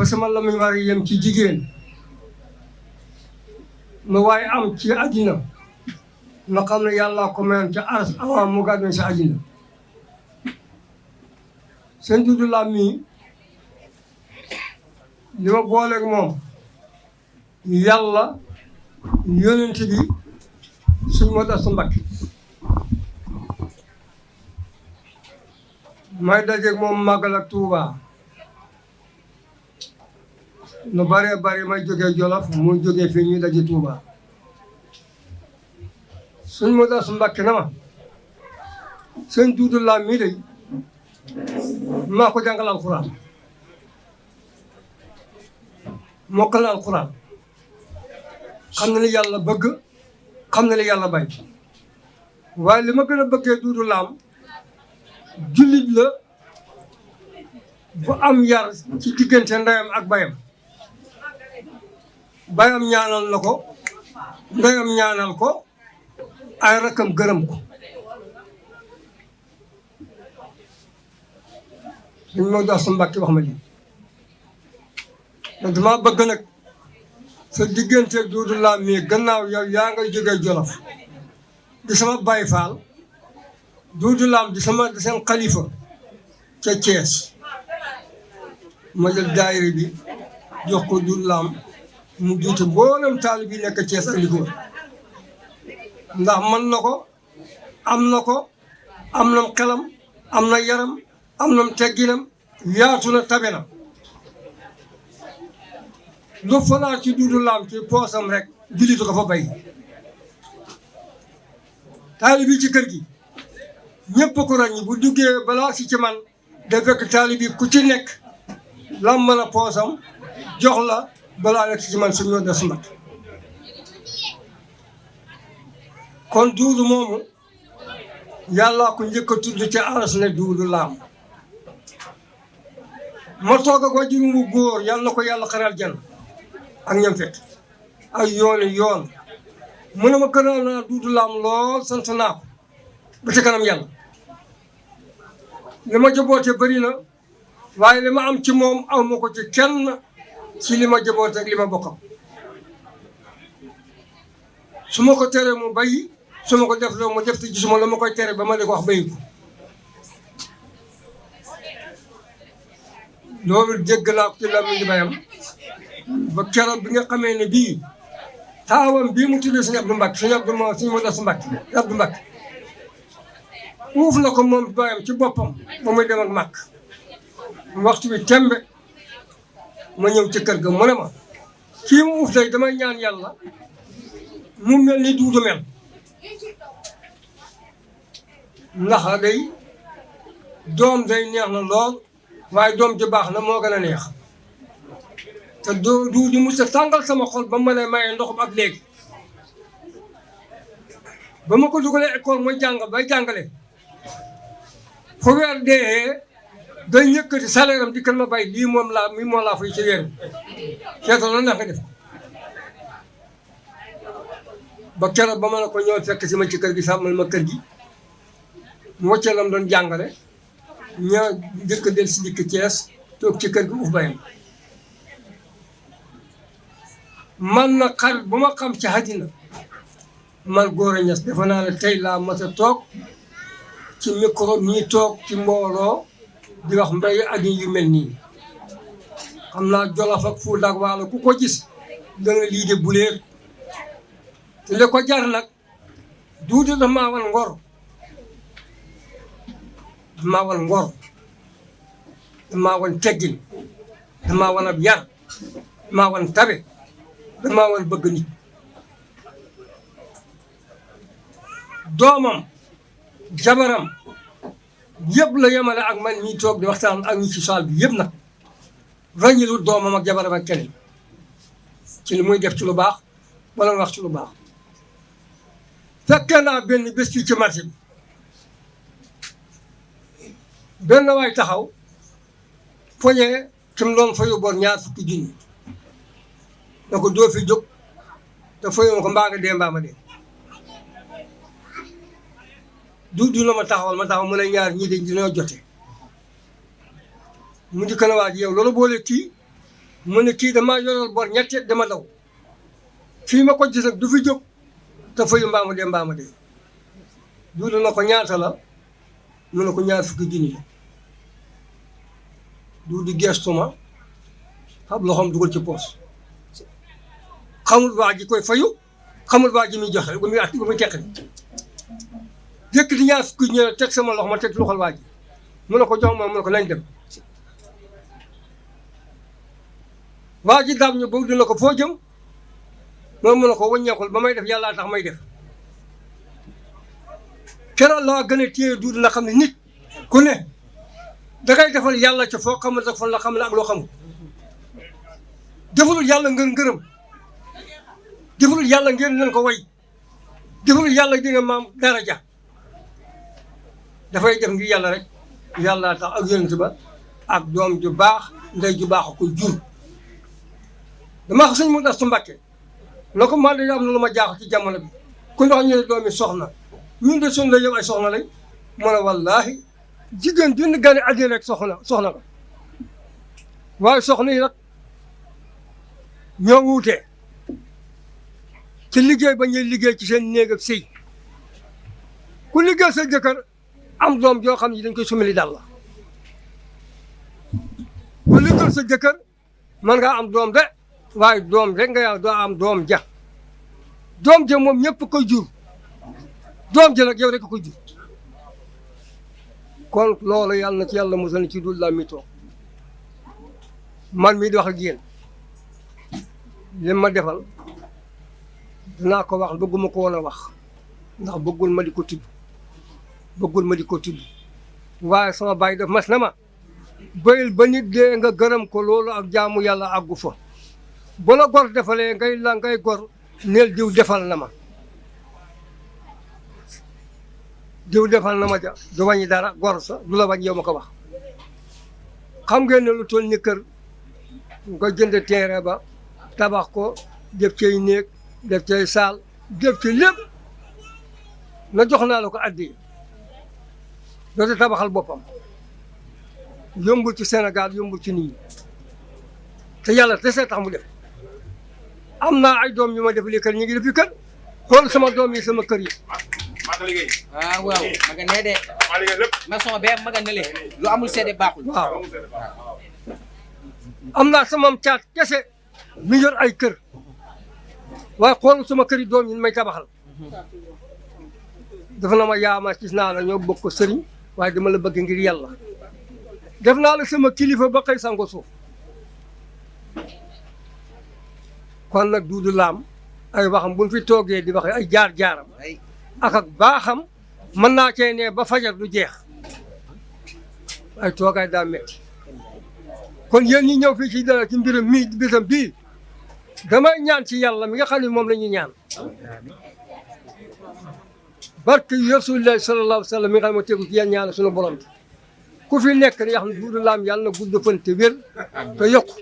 fa sama lamiñ war a yem ci jigéen lu waaye am ci àddina na xam ne yàlla ko mayoon ca aras avant mu gàddoon sa àddina sëñ Duudu Laam mii li ma booleeg moom yàlla yonent bi suñ moo tax su Mbàkke may dajeeg moom màggal ak Tuuba lu bëree bëri may jógee Jolof muy jógee fii ñuy daje Tuuba suñ moo tax su Mbàkke na ma sëñ Duudu Laam mii day maa ko jàngal alxuraan mokkal na alxuraan xam na li yàlla bëgg xam na li yàlla bay waaye li ma gën a bëggee Duudu Laam jullit la bu am yar ci diggante ndeyam ak bayam bayam ñaanal na ko ndeyam ñaanal ko ay rakkam gërëm ko suñ moo dox su Mbàkke wax ma lii te dama bëgg nag sa digganteeg Duudu Laam mii gannaaw yow yaa ngay jógee Jolof di sama Baay Faal Duudu Laam di seen xalifa ca Thiès ma jël daayira bi jox ko Duudu Laam mu jiite mboolem taalibe bi nekk Thiès ak li ko wër ndax mën na ko am na xelam am na yaram am na tegginam yaatu na tabe na lu fanaan ci Duudu Laam ci poosam rek jullitu ko fa bay taalibe bi ci kër gi ñëpp ko ràññi bu duggee balaa si ci man da fekk taalibe bi ku ci nekk lam mën a poosam jox la balaa nekk ci man suñu des mat kon Duudu moomu yàlla ko njëkk a tudd ci aras ne Duudu Laam ma toog ak wajurum bu góor yàlla na ko yàlla xaral jën ak ñam fekk ak yoon mu ne ma gënal naa Duudu Laam lool sant naa ko ba ci kanam yàlla li ma jabootee bëri na waaye li ma am ci moom aw ma ko ci kenn ci li ma jaboote ak li ma bokkam su ma ko teree mu bayi su ma ko def loo mu def te gisuma la ma koy tere ba ma di ko wax bayi ko loolu jégg naa ko ci làmmiñ di bayam ba keroog bi nga xamee ne bii taawam bii mu tuddee sëñ Abdou Mbacke sëñ Abdou Mbacke uuf na ko moom bayam ci boppam ba muy dem ak màkk waxtu bi tembe ma ñëw ci kër ga mu ne ma kii mu uuf day damay ñaan yàlla mu mel ni Duudu mel ndax day doom day neex na lool waaye doom ji baax na moo gën a neex te Duudu mu sa tàngal sama xol ba ma ne maye ndoxum ak léegi ba ma ko dugalee école mooy bay jàngale fu weer dee day ñëkkati salaire am di kan ma bay lii moom laa fay ci weer bi seetal na ndax nga def ba keroog ba ma ne ko ñëw fekk si ma ci kër gi sàmmal ma kër gi mu wàccee lam doon jàngale ñaa njëkk del si dikk Thiès toog ci kër gi uuf bayam man na xarit bu ma xam ci àddina man Gora Niass defe naa ne tey laa mas a toog ci micro ñii toog ci mbooloo di wax mbay ak yu mel nii xam naa Jolof ak Fuuta ak Waalo ku ko gis da nga lii de buleer te li ko jar nag Duudu damaa wan ngor damaa wan teggin damaa wan ab yar damaa wan tabe damaa wan bëgg nit doomam jabaram yëpp la yemale ak man ñi toog di waxtaan ak ñi ci saal bi yëpp nag ràññilu doomam ak jabaram ak keneen ci li muy def ci lu baax wala wax ci lu baax fekkee naa benn bés fii ci marché bi benn waay taxaw poñe ki mu doon fayu bor 20 junni da ko doo fi jóg te fayoo ko mbaa nga dee mbaa ma dee Duudu la ma taxawal mu ne ñaar ñii de dina jote mu di kana waa ji yow loolu boole kii mu ne kii damaa yoral bor ñetti dama daw fii ma ko gis nag du fi jóg te fayu mbaama dee duudu na ko ñaata la mu ne ko ñaar fukki junni la duudu gestuma fab loxoom dugal ci poos xamul waa ji koy fayu xamul waa ji muy joxe bu muy teq jëkk di ñaar fukki ñëw teg sama loxo ma teg loxol waa ji mu ne ko jox ma mu ne ko nañ dem waa ji daam ñu bëgg dina ko foo jëm moom mu ne ko wàññeekul ba may def yàllaa tax may def keroog la gën a téye duudu na xam ne nit ku ne dangay defal yàlla ci foo xamul ak fan la xam ne ak loo xamul defalul yàlla ngeen ngërëm defalul yàlla ngeen leen ko way defalul yàlla di nga maam daraja dafay def ngir yàlla rek yàlla tax ak yonent ba ak doom ju baax ndey ju baax ko jur damaa ko sëñ mu das su Mbàkke loo ko man de am na lu ma jaaxal ci jamono bi ku ndox ñu ne doomi soxna ñun de suñ la yow ay soxna lañ mu ne wallaahi jigéen junni gane àddina rek soxna la waaye soxna yi nag ñoo wuute ci liggéey ba ñuy liggéey ci seen néeg ak sëy ku liggéey sa jëkkër am doom joo xam ne dañ koy sumali dal la ku liggéey sa jëkkër mën ngaa am doom de waaye doom rek nga yaa doo am doom ja moom ñëpp koy jur doom ja nag yow rek ko jur kon loolu yàlla na ci yàlla musal ci dul la mi toog man mii di wax ak yéen li ma defal dinaa ko wax bëgguma ko woon a wax ndax bëggul ma di ko tudd waaye sama baay daf mas na ma bayil ba nit dee nga gërëm ko loolu ak jaamu yàlla àggu fa bu la gor defalee ngay gor neel diw defal na ma ja du wàññi dara gor sa du la wàññi yow ma ko wax xam ngeen ne lu toll ni kër nga jënd terrain ba tabax ko def cay néeg def cay saal def ci lépp na jox naa la ko addi doote tabaxal boppam yombul ci Sénégal yombul ci nit ñi te yàlla te see tax mu def am naa ay doom yu ma def li kër ñu ngi defi kër xool sama doom yi sama kër yi waaw ma nga nee de maçon bee ma nga nele lu amul seede baaxul waaw am naa sama caat kese mi yor ay kër waaye xool sama kër yi doom yi may tabaxal dafa na ma yaama gis naa la ñoo bokk ko sëriñ waaye dama la bëgg ngir yàlla def naa la sama kilifa ba xëy sango suuf kon nag Duudu Laam ay waxam buñ fi toogee di wax ay jaar-jaaram ak baaxam mën naa cee ne ba fajar du jeex ay toogaay daa metti kon yéen ñi ñëw fii ci dara ci mbiram mii bisam bii damay ñaan ci yàlla mi nga xam ne moom la ñuy ñaan barke Rasuulullaahi sallallaahu alayhi wa sallam mi nga xam ne tegu ci yéen ñaan suñu borom bi ku fi nekk ne xam ne Duudu Laam yàlla na gudd fan te wér te yokku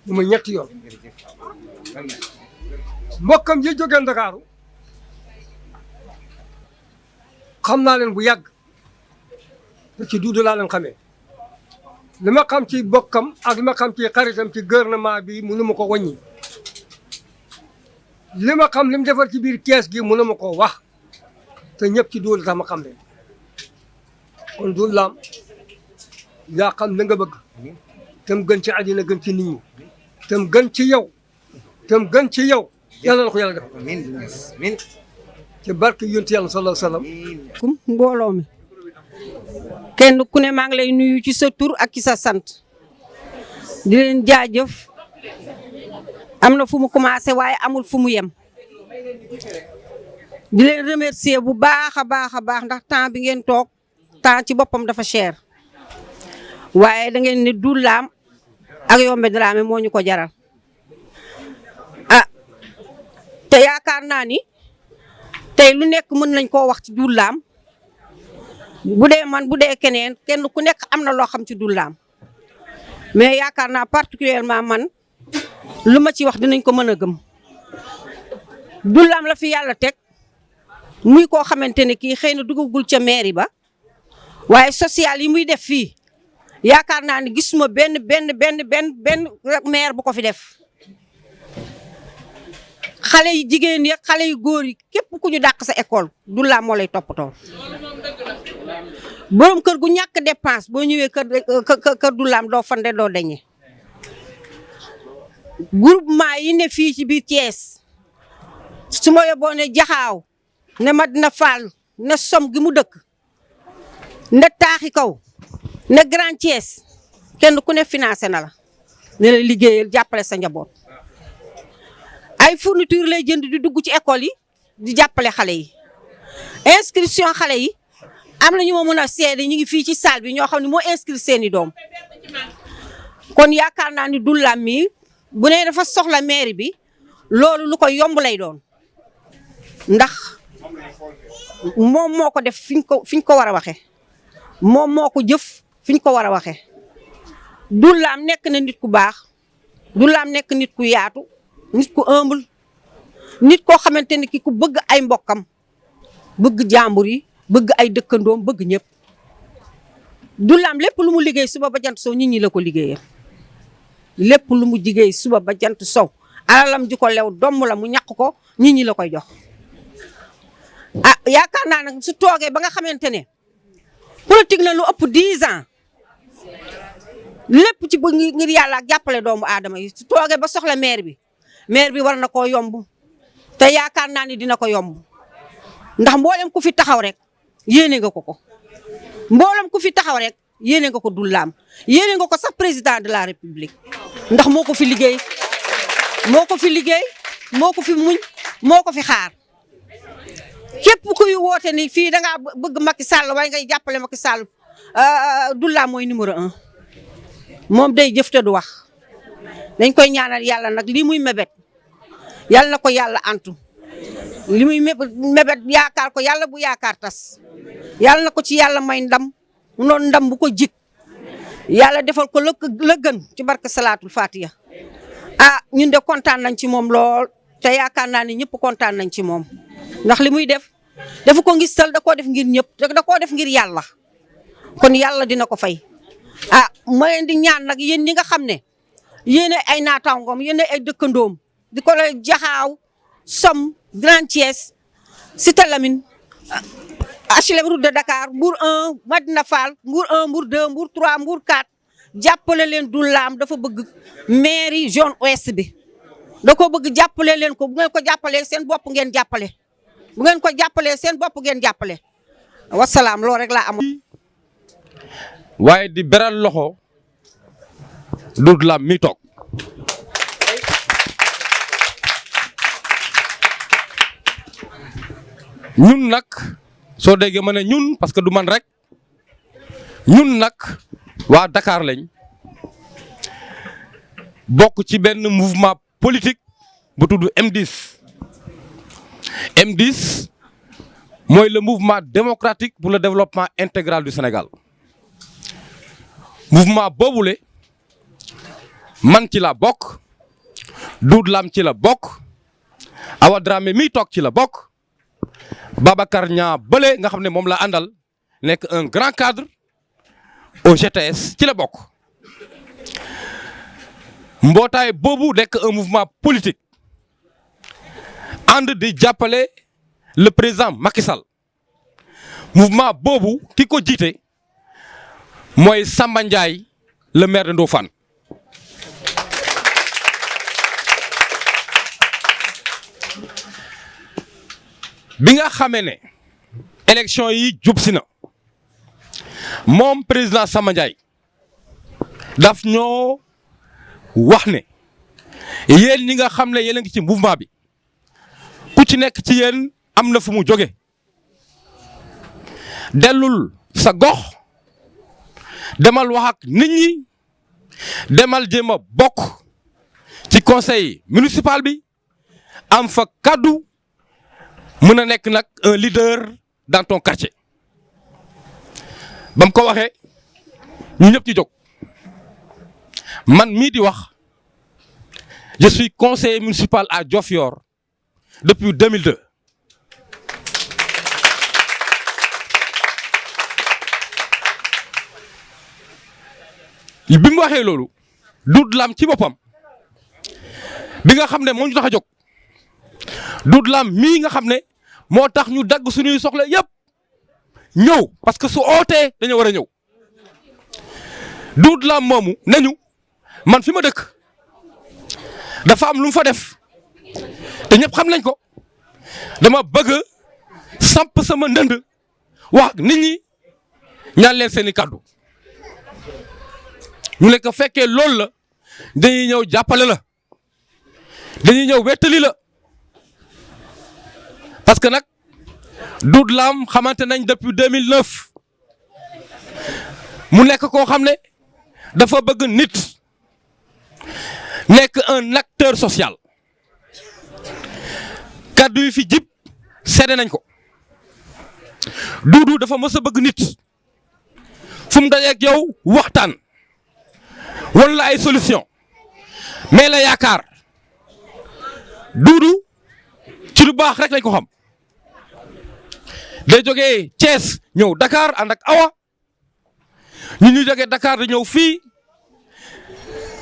bu ma ñetti yoon mbokkam yi jógee Ndakaaru xam naa leen bu yàgg te ci Duudu laa leen xamee li ma xam ci bokkam ak li ma xam ci xaritam ci gouvernement bi mënu ma ko wàññi li ma xam li mu defar ci biir kees gi mënu ma ko wax te ñëpp ci Duudu tax ma xam leen kon Duudu Laam yaa xam la nga bëgg tam gën ci àddina gën ci nit ñi tam gën ci yow yàlla na ko yàlla def min ci barke yonent yàlla sallallahu alayhi wa sallam kum mbooloo mi kenn ku ne maa ngi lay nuyu ci sa tur ak ci sa sant di leen jaajëf am na fu mu commencé waaye amul fu mu yem di leen remercier bu baax a baax ndax temps bi ngeen toog temps ci boppam dafa cher waaye da ngeen ne Duudu Laam ak Yombe Dramé moo ñu ko jaral te yaakaar naa ni tey lu nekk mën nañ koo wax ci Duudu Laam bu dee man bu dee keneen kenn ku nekk am na loo xam ci Duudu Laam mais yaakaar naa particulièrement man lu ma ci wax dinañ ko mën a gëm Duudu Laam la fi yàlla teg muy koo xamante ne kii xëy na dugagul ca mairie ba waaye social yi muy def fii yaakaar naa ni gisuma benn maire bu ko fi def xale yi jigéen yi xale yu góor yi képp ku ñu dàq sa école Doula moo lay toppatoo borom kër gu ñàkk dépense boo ñëwee kër Doula doo fande doo dañe groupement yi ne fii ci biir Thiès su ma yóbboo ne Jaxaaw ne Madina Fall ne som gi mu dëkk ne taaxi kaw ne Grand Thiès kenn ku ne financé na la ne la liggéeyal jàppale sa njaboot ay fourniture lay jënd di dugg ci école yi di jàppale xale yi inscription xale yi am na ñu ma mën a seede ñu ngi fii ci salle bi ñoo xam ne moo inscrire seeni doom kon yaakaar naa ni Doula mi bu ne dafa soxla mairie bi loolu lu ko yomb lay doon ndax moom moo ko def fi ñu ko war a waxee moom moo ko jëf fi ñu ko war a waxee Doula nekk na nit ku baax Doula nekk nit ku yaatu nit ku humble nit koo xamante ni ki ku bëgg ay mbokkam bëgg jàmbur yi bëgg ay dëkkandoom bëgg ñëpp Doula lépp lu mu liggéey suba ba jant sow nit ñi la ko liggéeyal lépp lu mu liggéey suba ba jant sow alalam ji ko lew domm la mu ñàkk ko nit ñi la koy jox yaakaar naa nag su toogee ba nga xamante ne politique na lu ëpp 10 ans lépp ci bëgg ngir yàlla ak jàppale doomu aadama yi su toogee ba soxla maire bi war na koo yomb te yaakaar naa ni dina ko yomb ndax mboolem ku fi taxaw rek yéene nga ko mboolem ku fi taxaw rek yéene nga ko Doula yéene nga ko sax président de la république ndax moo ko fi liggéey moo ko fi muñ moo ko fi xaar képp kuy woote ni fii da ngaa bëgg Macky Sall waaye ngay jàppale Macky Sall Doula mooy numéro 1 moom day jëf te du wax dañ koy ñaanal yàlla nag lii muy mébét yàlla na ko yàlla antu li muy mébét yaakaar ko yàlla bu yaakaar tas yàlla na ko ci yàlla may ndam mu noon ndam bu ko jik yàlla defal ko la gën ci barke salaatul fatiha ñun de kontaan nañ ci moom lool te yaakaar naa ni ñëpp kontaan nañ ci moom ndax li muy def dafa ko ngistal da koo def ngir ñëpp da koo def ngir yàlla kon yàlla dina ko fay ma leen di ñaan nag yéen ñi nga xam ne yéen ay naataangoom yéen ay dëkkandoom di ko la Jaxaaw Somme Grand Thiès Cité Lamine HLM route de Dakar Mbour 1 Madina Fall Mbour 1 Mbour 2 Mbour 3 Mbour 4 jàppale leen Doula dafa bëgg mairie zone ouest bi da ko bëgg jàppale leen ko bu ngeen ko jàppalee seen bopp ngeen jàppale bu ngeen ko jàppalee seen bopp ngeen jàppale wasalaam loolu rek laa am. waaye di beral loxo Doula mi toog ñun nag soo déggee ma ne ñun parce que du man rek ñun nag waa Dakar lañ bokk ci benn mouvement politique bu tudd M10 M10 mooy le mouvement démocratique pour le développement intégral du Sénégal mouvement boobule man ci la bokk Doula ci la bokk Awa Dramé mi toog ci la bokk Babacar Niang bële nga xam ne moom la àndal nekk un grand cadre au GTS ci la bokk mbootaay boobu nekk un mouvement politique ànd di jàppale le président Macky Sall mouvement boobu ki ko jiite mooy Samba Ndiaye le maire de Ndofane bi nga xamee ne élection yi jub si na moom président Samba Ndiaye daf ñoo wax ne yéen ñi nga xam ne yéen a ngi ci mouvement bi ku ci nekk ci yéen am na fu mu jóge dellul sa gox demal wax ak nit ñi demal jéem a bokk ci conseil municipal bi am fa kaddu mën a nekk nag un leader dans ton quartier ba mu ko waxee ñu ñëpp ci jóg man mii di wax je suis conseiller municipal à Diofior depuis 2002 bi mu waxee loolu Doudou Lam ci boppam bi nga xam ne moo ñu tax a jóg Doudou Lam mii nga xam ne moo tax ñu dagg suñuy soxla yëpp ñëw parce que su ootee dañoo war a ñëw Doudou Lam moomu nañu man fi ma dëkk dafa am lu mu fa def te ñëpp xam nañ ko dama bëgg samp sama ndënd wax nit ñi ñaan leen seeni kàddu ñu ne ko fekkee loolu la dañuy ñëw jàppale la dañuy ñëw wettali la parce que nag Doudou Lam xamante nañ depuis 2009 mu nekk koo xam ne dafa bëgg nit nekk un acteur social kaddu yi fi jib seede nañ ko Doudou dafa mës a bëgg nit fu mu dajeeg yow waxtaan wan la ay solution mais la yaakaar Doudou ci lu baax rek lañ ko xam day jógee Thiès ñëw Dakar ànd ak Awa ñu jógee Dakar di ñëw fii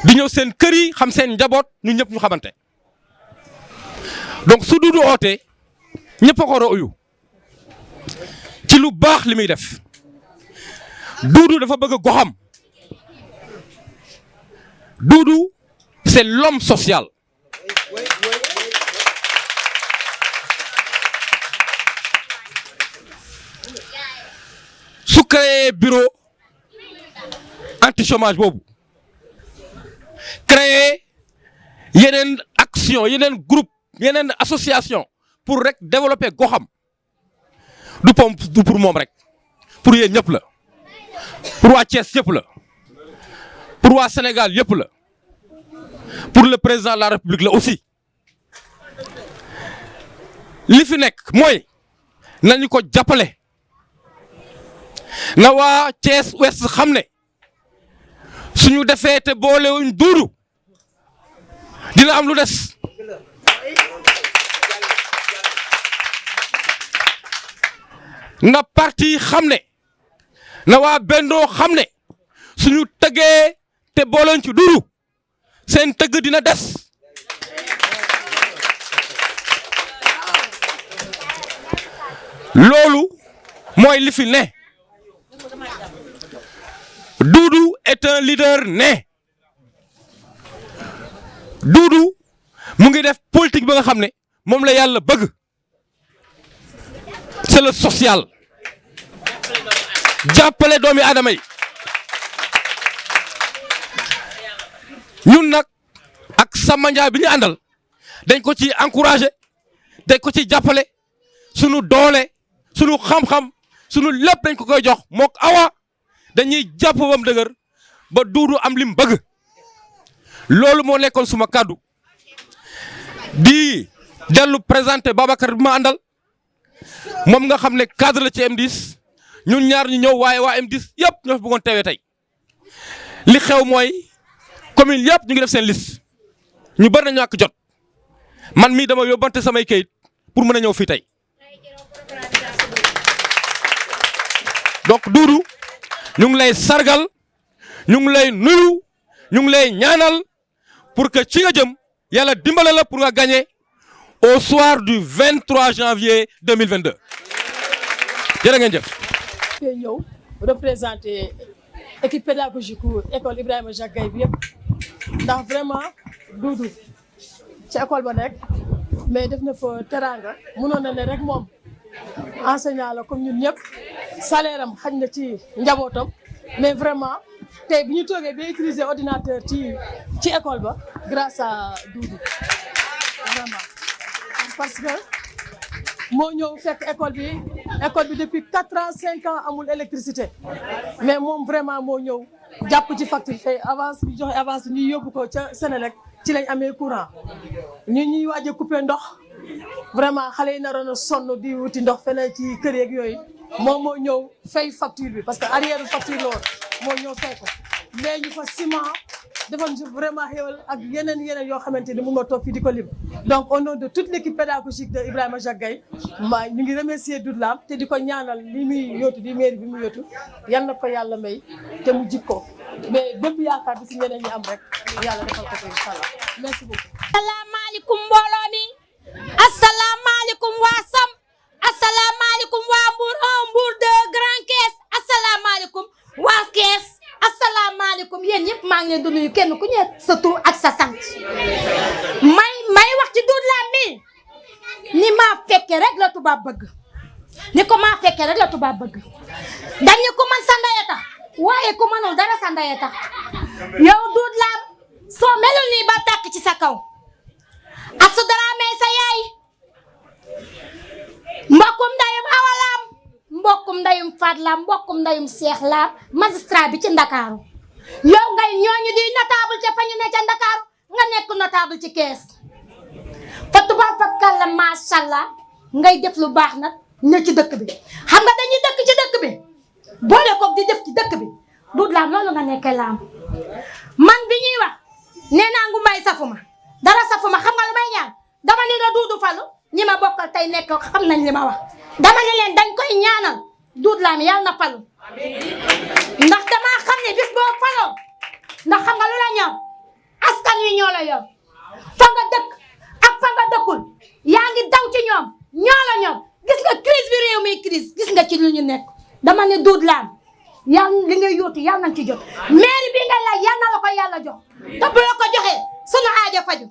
di ñëw seen kër yi xam seen njaboot ñu ñëpp ñu xamante donc su Doudou ootee ñëpp a ko war a uyu ci lu baax li muy def Doudou dafa bëgg goxam Doudou c'est l'homme social su créé bureau anti chômage boobu créé yeneen action yeneen groupe yeneen association pour rek développer goxam du pour moom rek pour yéen ñëpp la pour waa Thiès yëpp la pour waa Sénégal yëpp la pour le président de la République la aussi li fi nekk mooy nañu ko jàppale na waa Thiès Ouest xam ne suñu defee te boolewuñ Doudou dina am lu des na parti xam ne na waa Benno xam ne suñu tëggee te boolewuñ ci Doudou seen tëgg dina des loolu mooy li fi ne Doudou est un leader né Doudou mu ngi def politique ba nga xam ne moom la yàlla bëgg c'est le social jàppale doomi aadama yi ñun nag ak Samba Ndiaye bi ñu àndal dañ ko ci encouragé dañ ko ci jàppale sunu doole sunu xam-xam sunu lépp dañ ko koy jox mook Awa dañuy jàpp bam dëgër ba Doudou am lim bëgg loolu moo nekkoon suma kàddu di dellu présenté Babacar bi ma àndal moom nga xam ne cadre la ci M10 ñun ñaar ñu ñëw waaye waa M10 yëpp ñoo fi bëggoon teewee tey li xew mooy commune yëpp ñu ngi def seen liste ñu bari na ñàkk jot man mii dama yóbbante samay kayit pour mën a ñëw fii tey donc Doudou ñu ngi lay sargal ñu ngi lay nuyu ñu ngi lay ñaanal pour que ci nga jëm yàlla dimbale la pour nga gagner au soir du 23 janvier 2022 jërë ngeen jëf. fee ñëw représenté équipe pédagogique école Ibrahima Jacques Gaye bi yëpp ndax vraiment Doudou ci école ba nekk mais def na fa teraanga mënoon na ne rek moom enseignant la comme ñun ñëpp salaire am xañ na ci njabootam mais vraiment tey bi ñu toogee ba utiliser ordinateur ci école ba grâce à Doudou vraiment parce que moo ñëw fekk école bi depuis 4 ans 5 ans amul électricité mais moom vraiment moo ñëw jàpp ci facture tey avance bi joxe avance bi ñuy yóbbu ko ca Sénélec ci lañ amee courant ñuy waaj a couper ndox vraiment xale yi naroon a sonn di wuti ndox feneen ci kër yeeg yooyu moom moo ñëw fay facture bi parce que arrière facture la woon moo ñëw fay ko mais ñu fa ciment defoon vraiment xéwal ak yeneen yoo xamante ni mun ma toog fii di ko lim donc au nom de toute l'équipe pédagogique de Ibrahima Jacques Gaye ñu ngi remercier Doudou Lam te di ko ñaanal li muy yóotu di mairie bi mu yóotu yal na ko yàlla may te mu jik ko mais bépp yaakaar bi si ñeneen ñi am rek yàlla defal ko ko incha allah merci beaucoup. asalaamaaleykum mbooloo mi asalaamaaleykum waa Sam asalaamaaleykum waa Mbour 1 Mbour 2 Grand Thiès asalaamaaleykum waa Thiès asalaamaaleykum yéen ñëpp maa ngi leen di nuyu kenn ku ñëw sa tur ak sa sant may wax ci Doudou Lam mi ni maa fekke rek la tubaab bëgg ni ko maa fekke rek la tubaab bëgg dañu ko man sa ndey tax waaye ku mënul dara sa ndey tax yow Doudou Lam soo melul nii ba tàkk ci sa kaw Astou Dramé sa yaay mbokkum ndayum Awa Lam mbokkum ndayum Fat Lam mbokkum ndayum Cheikh Lam magistrat bi ci Ndakaaru yow ngay ñooñu di notable ca fa ñu ne ca Ndakaaru nga nekk notable ci Kees fa tubaab fa kàlla macha allah ngay def lu baax nag ne ci dëkk bi xam nga dañuy dëkk ci dëkk bi boole ko di def ci dëkk bi Doudou Lam loolu nga nekkee Lam man bi ñuy wax nee naa ngu may safuma dara safuma xam nga lu may ñaan dama ni la Doudou falu ñi ma bokkal tey nekk xam nañ li ma wax dama ne leen dañ koy ñaanal Doudou Lam yàlla na falu ndax dama xam ne bis boo faloo ndax xam nga lu la ñor askan wi ñoo la yor fa nga dëkk ak fa nga dëkkul yaa ngi daw ci ñoom ñoo la ñor gis nga crise bi réew mi crise gis nga ci lu ñu nekk dama ne Doudou Lam yàlla li ngay yóotu yàlla nañ ci jot mairie bi ngay laaj yàlla na la ko yàlla jox te bu la ko joxee sunu aajo faju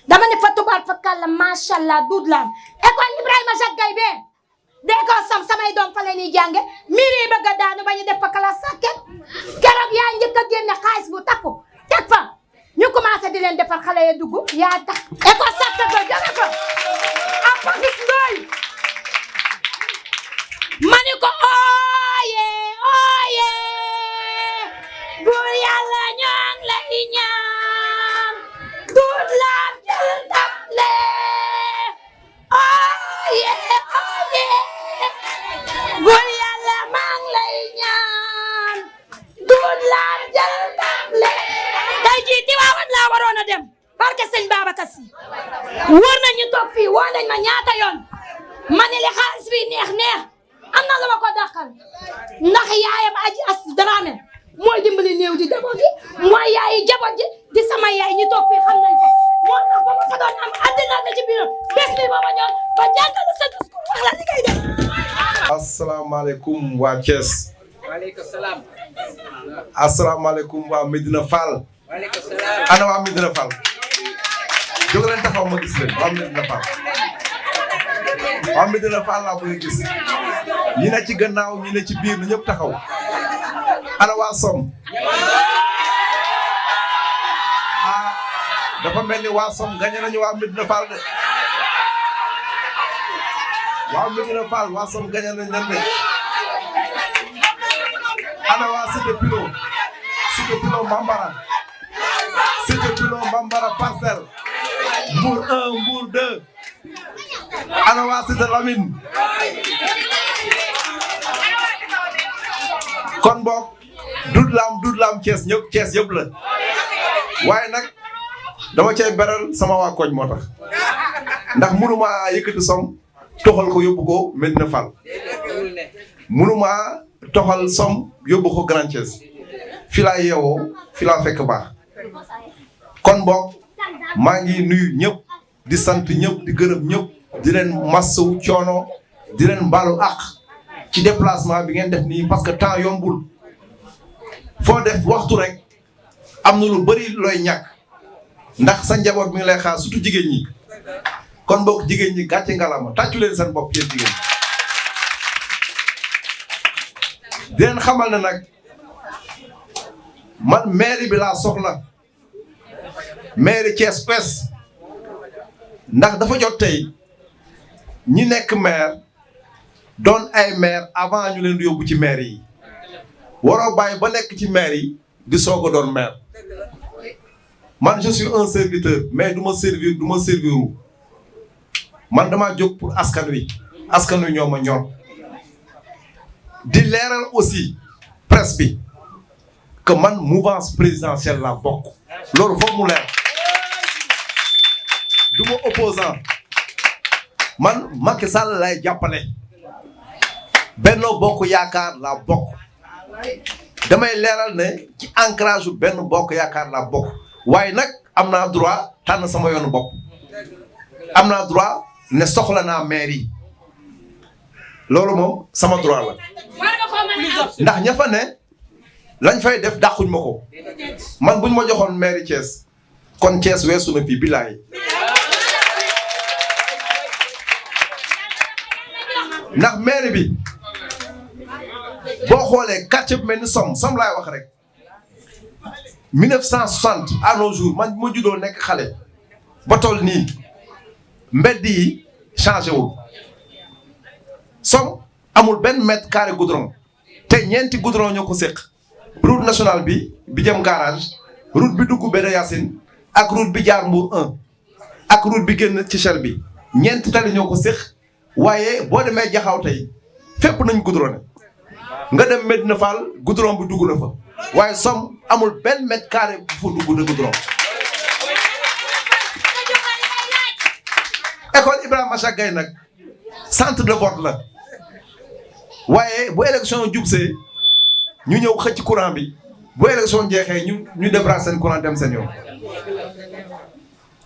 dama ne fa tubaab fa kàlla macha allah Doudou Lam école Ibrahima Jacques Gaye bee dee ko samay doom fa la ñuy jànge mairie yi bëgg a daanu ba ñu def fa kala sàkket keroog yaa njëkk a génne xaalis bu takku teg fa ñu commencé di leen defar xale ya dugg yaa tax école sàkket ba jóge ko ak fa gis ndooy ma ni ko ooye buur yàlla ñoo ngi lay ñaan Doudou Lam jël ndam le ooye buur yàlla maa ngi lay ñaan Doudou Lam jël ndam le tey jii Tiwaawan laa waroon a dem barke sëñ Babacar Si wër nañu toog fii woo nañ ma ñaata yoon ma ne li xaalis bi neex am na lu ma ko dàqal ndax yaayam Aji Astou Dramé mooy dimbali néew di jaboot ji mooy yaayi jaboot ji di sama yaay ñi toog fii xam nañ ko moo tax ba ma fa doon am àddina na ci biir bés bi ba ma ñëw ba jàngal sa discours wax la li ngay def. asalaamaaleykum waa Thiès. waaleykum salaam. asalaamaaleykum waa Medina Fall. waaleykum salaam. ana waa Medina Fall. jóg leen taxaw ma gis leen waa Medina Fall. waa Medina Fall laa bëgg a gis. ñi ne ci gannaaw ñi ne ci biir na ñëpp taxaw. ana waa Som. ah dafa mel ni waa Som gañe nañu waa Medina Fall de. waa Medina Fall waa Som gañe nañu leen de. ana waa Cité Pilo. Cité Pilo Bambara. Cité Pilo Bambara Parcelles. Mbour 1 Mbour 2. ana waa Cité Lamine. kon boog Doudou Lam Thiès ñëpp Thiès yëpp la waaye nag dama cay beral sama waa koñ moo tax ndax mënuma yëkkati Som toxal ko yóbbu ko Medina Fall mënuma toxal Som yóbbu ko Grand Thiès fi laa yeewoo fi laa fekk baax kon boog maa ngi nuyu ñëpp di sant ñëpp di gërëm ñëpp di leen massawu coono di leen baalu àq ci déplacement bi ngeen def nii parce que temps yombul foo def waxtu rek am na lu bari looy ñàkk ndax sa njaboot mi ngi lay xaar surtout jigéen ñi kon boog jigéen ñi gàcce ngalama tàccu leen seen bopp yéen jigéen di leen xamal ne nag man mairie bi laa soxla mairie Thiès Ouest ndax dafa jot tey ñi nekk maire doon ay maire avant ñu leen di yóbbu ci maire yi waroo bàyyi ba nekk ci maire yi di soog a doon maire man je suis un serviteur mais du ma serviru man dama jóg pour askan wi ñoo ma ñor di leeral aussi presse bi que man mouvance présidentielle la bokk loolu foog mu leer du ma opposant man Macky Sall lay jàppale Benno Bokk Yaakaar la bokk damay leeral ne ci ancrage benn bokk yaakaar laa bokk waaye nag am naa droit tànn sama yoonu bopp am naa droit ne soxla naa maire yi loolu moom sama droit la ndax ña fa ne lañ fay def dàquñ ma ko man buñ ma joxoon maire Thiès kon Thiès weesu na fii bilaay ndax maire bi boo xoolee quartier bu mel ni Somme laay wax rek 1960 à nos jours man ma juddoo nekk xale ba toll nii mbedd yi changé wul Somme amul benn mètre carré goudron te ñeenti goudron ñoo ko séq route nationale bi jëm garage route bi dugg Bédé Yacine ak route bi jaar Mbour 1 ak route bi génn ci Shell bi ñeenti tali ñoo ko séq waaye boo demee Jaxaw tey fépp nañ goudronné nga dem Medina Fall goudron bi dugg na fa waaye Somme amul benn mètre carré bu fa dugg na goudron. école Ibrahima Jacques nag centre de vote la waaye bu élection jubsee ñu ñëw xëcc courant bi bu élection jeexee ñu débranché seen courant dem seen yoon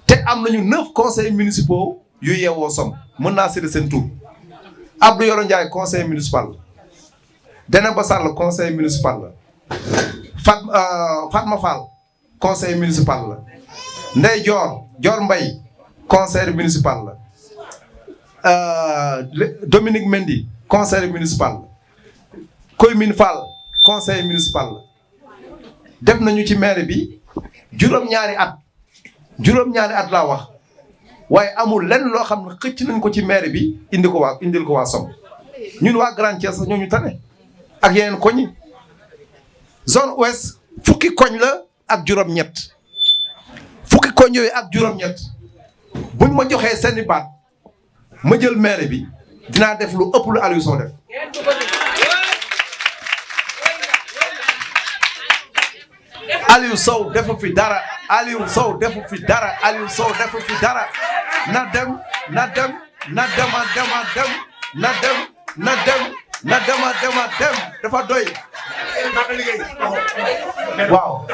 te am nañu 9 conseils municipaux yu yeewoo Somme mën naa citer seen tur Abdou Yoro Ndiaye conseil municipal la Deneba Sall conseil municipal la Fatma Fall conseil municipal la Ndey Dior Mbaye conseil municipal la Dominique Mendy conseil municipal la Koymine Fall conseil municipal la def nañu ci maire bi juróom-ñaari at laa wax waaye amul lenn loo xam ne xëcc nañ ko ci maire bi indil ko waa Somme ñun waa Grand Thiès sax ñoo ñu tane ak yeneen koñ yi zone ouest fukki koñ la ak juróom-ñett fukki koñ yooyu ak juróom-ñett buñ ma joxee seeni baat ma jël maire bi dinaa def lu ëpp lu Aliou Sow def Aliou Sow defu fi dara Aliou Sow defu fi dara Aliou Sow defu fi dara na dem dafa doy waaw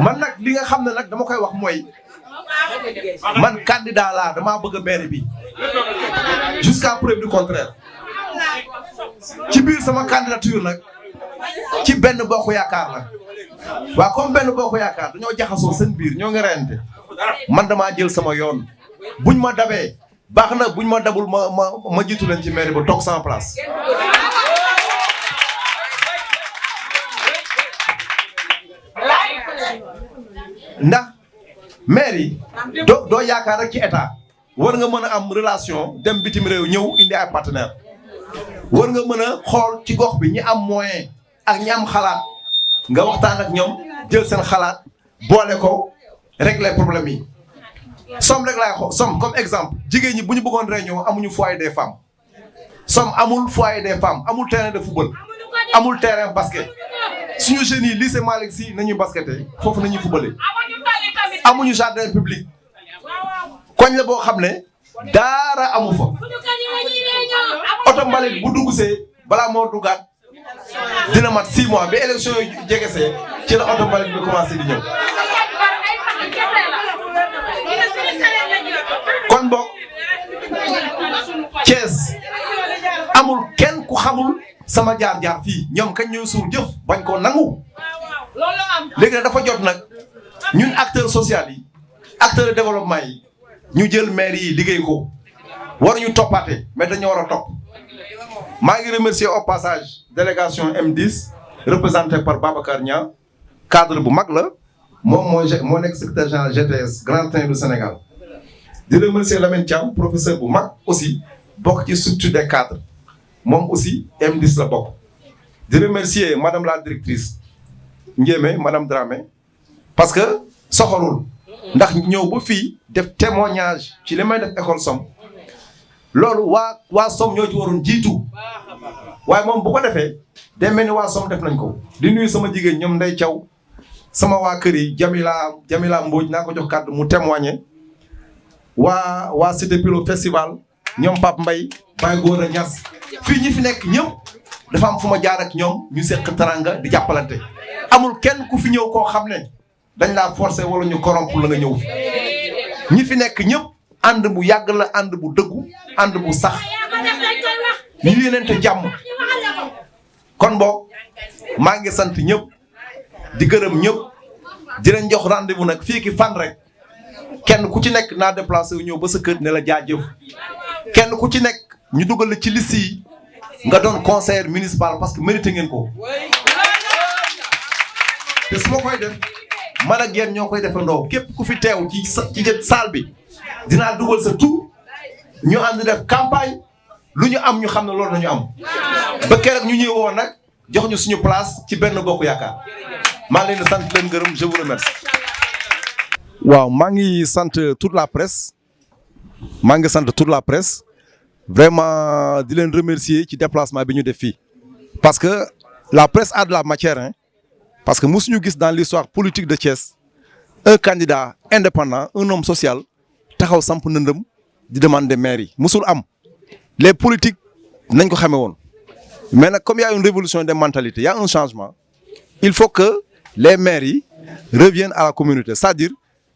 man nag li nga xam ne nag dama koy wax mooy man candidat laa damaa bëgg a maire bi jusqu'à preuve du contraire ci biir sama candidature nag ci benn bokk yaakaar la waaw comme benn bokk yaakaar dañoo jaxasoo seen biir ñoo ngi reyante man damaa jël sama yoon buñ ma dabee baax na buñ ma dabul ma jiitu leen ci mairie ba toog sans place ndax maire yi doo yaakaar rek ci état war nga mën a am relation dem bitim réew ñëw indi ay partenaire war nga mën a xool ci gox bi ñi am moyen ak ñi am xalaat nga waxtaan ak ñoom jël seen xalaat boole ko régler problème yi Somme rek laay xool Somme comme exemple jigéen ñi bu ñu bëggoon réunion amuñu foyer des femmes Somme amul foyer des femmes amul terrain de football amul terrain basket suñu jeunes yi lycée Malick Sy nañuy basketé foofu nañuy footballé amuñu jardin public koñ la boo xam ne daara amu fa oto mbalit bu dugg see balaa moo duggaat dina mat 6 mois ba élection yi jegesee ci la oto mbalit bi commencé di ñëw kon boog Thiès amul kenn ku xamul sama jaar-jaar fii ñoom kañ ñooy suur jëf bañ koo nangu léegi nag dafa jot nag ñun acteurs sociaux yi acteurs de développement yi ñu jël maire yi liggéey ko waruñu toppaate mais dañoo war a topp maa ngi remercier au passage délégation M10 représentée par Babacar Niang cadre bu mag la moom moo nekk secrétaire général GTS Grand Train du Sénégal di remercier Lamine Thiam professeur bu mag aussi bokk ci structure des cadres moom aussi M10 la bokk di remercier madame la directrice Ndiémé madame Dramé parce que soxorul ndax ñëw ba fii def témoignage ci li may def école Somme loolu waa Somme ñoo ci waroon jiitu waaye moom bu ko defee day mel ni waa Somme def nañ ko di nuyu sama jigéen ñoom Ndey Thiaw sama waa kër yi Jamila Mbodj naa ko jox kàddu mu témoigner waa Cité Pilo Festival ñoom Pape Mbaye Baye Gora Niass fii ñi fi nekk ñëpp dafa am fu ma jaar ak ñoom ñu seq teranga di jàppalante amul kenn ku fi ñëw koo xam ne dañ laa forcer wala ñu corrompre la nga ñëw fi ñi fi nekk ñëpp ànd bu yàgg la ànd bu dëggu ànd bu sax ñu yéeneente jàmm kon boog maa ngi sant ñëpp di gërëm ñëpp di leen jox rendez-vous nag fii ki fan rek kenn ku ci nekk naa déplacé wu ñëw ba sa kër ne la jaajëf kenn ku ci nekk ñu dugal la ci liste yi nga doon conseiller municipal parce que mérité ngeen ko te su ma koy def man ak yéen ñoo koy defandoo képp ku fi teew ci salle bi dinaa dugal sa tur ñu ànd def campagne lu ñu am ñu xam ne loolu la ñu am ba keroog ñu ñuy woo nag jox ñu suñu place ci benn bokk yaakaar maa ngi leen di sant leen gërëm je vous remercie. waaw maa ngi sant toute la presse vraiment di leen remercier ci déplacement bi ñu def fii parce que la presse a de la matière hein parce que mosuñu gis dans l'histoire politique de Thiès un candidat indépendant un homme social taxaw samp nëndëm di demander maire yi mosul am les politiques nañ ko xamee woon mais nag comme il y a une révolution des mentalités il y a un changement il faut que les maires yi reviennent à la communauté c'est-à-dire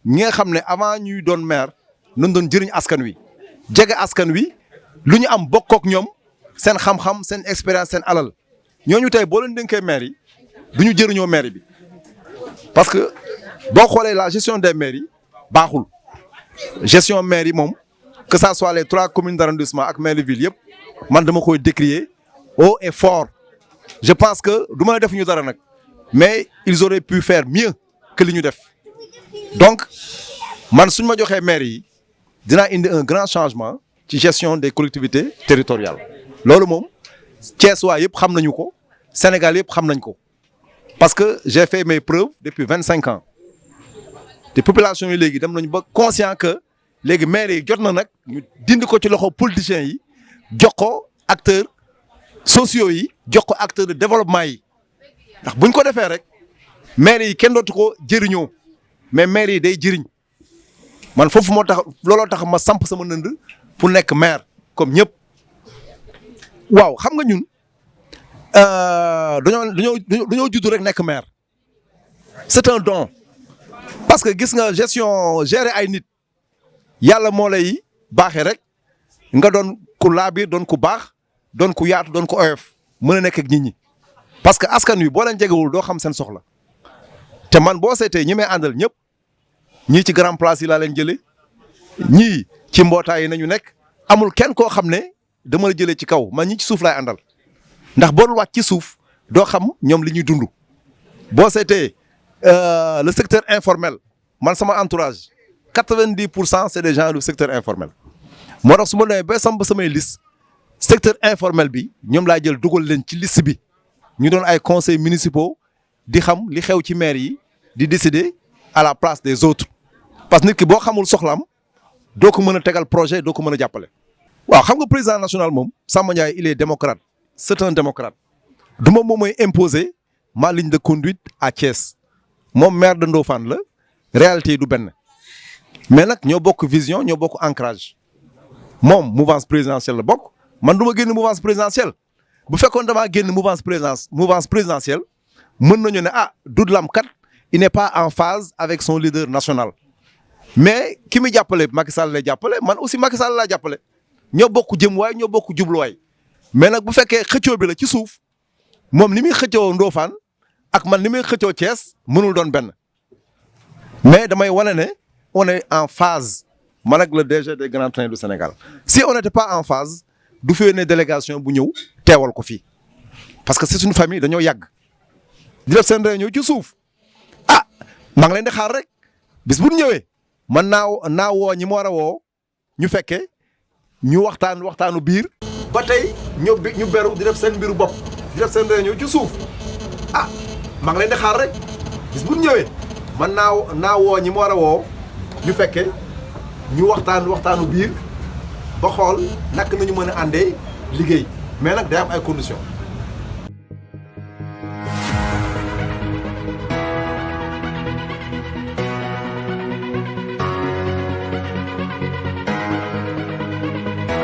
ñi nga xam ne avant ñuy doon maire nañ doon jëriñ askan wi jege askan wi lu ñu am bokk ak ñoom seen xam-xam seen expérience seen alal ñooñu tey boo leen dénkee maire yi du ñu jëriñoo maire bi parce que boo xoolee la gestion des maires yi baaxul gestion maire yi moom que ça soit les 3 communes d'arrondissement ak maire de ville yëpp man dama koy décrier haut et fort je pense que du ma def ñu dara nag mais ils auraient pu faire mieux que li ñu def donc man suñ ma joxee maire yi dinaa indi un grand changement ci gestion des collectivités territoriales loolu moom Thiès waa yëpp xam nañu ko Sénégal yëpp xam nañ ko parce que j'ai fait mes preuves depuis 25 ans te population yi léegi dem nañu ba conscient que léegi maire yi jot na nag ñu dindi ko ci loxo politiciens yi jox ko acteurs sociaux yi jox ko acteurs de développement yi ndax buñ ko defee rek maire yi kenn dootu ko jëriñoo mais maire yi day jëriñ man foofu moo tax looloo tax ma samp sama nënd pour nekk maire comme ñëpp waaw xam nga ñun dañoo judd rek nekk maire c'est un don parce que gis nga gestion gérer ay nit yàlla moo lay baaxee rek nga doon ku laabiir doon ku baax doon ku yaatu doon ku oyof mën a nekk ak nit ñi parce que askan wi boo leen jegewul doo xam seen soxla te man boo seetee ñi may àndal ñëpp ñii ci grand place yi laa leen jëlee ñii ci mbootaay yi nañu nekk amul kenn koo xam ne dama la jëlee ci kaw man ñi ci suuf laay àndal ndax boo dul wàcc ci suuf doo xam ñoom li ñuy dund boo seetee le secteur informel man sama entourage 90% c'est des gens du secteur informel moo tax su ma demee ba samay liste secteur informel bi ñoom laa jël dugal leen ci liste bi ñu doon ay conseils municipaux di xam li xew ci maire yi di décider à la place des autres parce que nit ki boo xamul soxlaam doo ko mën a tegal projet doo ko mën a jàppale. waaw xam nga président national moom Samba Ndiaye il est démocrate c'est un démocrate du moom mooy imposer ma ligne de conduite à Thiès moom maire de Ndofane la réalité yi du benn mais nag ñoo bokk vision ñoo bokk ancrage moom mouvance présidentielle la bokk man du ma génn mouvance présidentielle bu fekkoon damaa génn mouvance présidentielle mën nañu ne ah Doudou Lam kat il n'est pas en phase avec son leader national mais ki muy jàppale Macky Sall lay jàppale man aussi Macky Sall laa jàppale ñoo bokk jëmuwaay ñoo bokk jubluwaay mais nag bu fekkee xëccoo bi la ci suuf moom ni muy xëccoo Ndofane ak man ni muy xëccoo Thiès mënul doon benn mais damay wane ne on est en phase man ak le DG des grands trains du Sénégal si on n'était pas en phase du fi ne délégation bu ñëw teewal ko fii parce que c'est une famille dañoo yàgg di def seen réunion ci suuf ah maa ngi leen di xaar rek bis bu ñëwee man naa woo ñi ma war a woo ñu fekkee ñu waxtaanu biir. ba tey ñu beru di def seen mbiru bopp di def seen réunion ci suuf ah maa ngi leen di xaar rek bis bu ñëwee man naa woo ñi ma war a woo ñu fekkee ñu waxtaanu biir ba xool nak nañu mën a àndee liggéey mais nag day am ay conditions.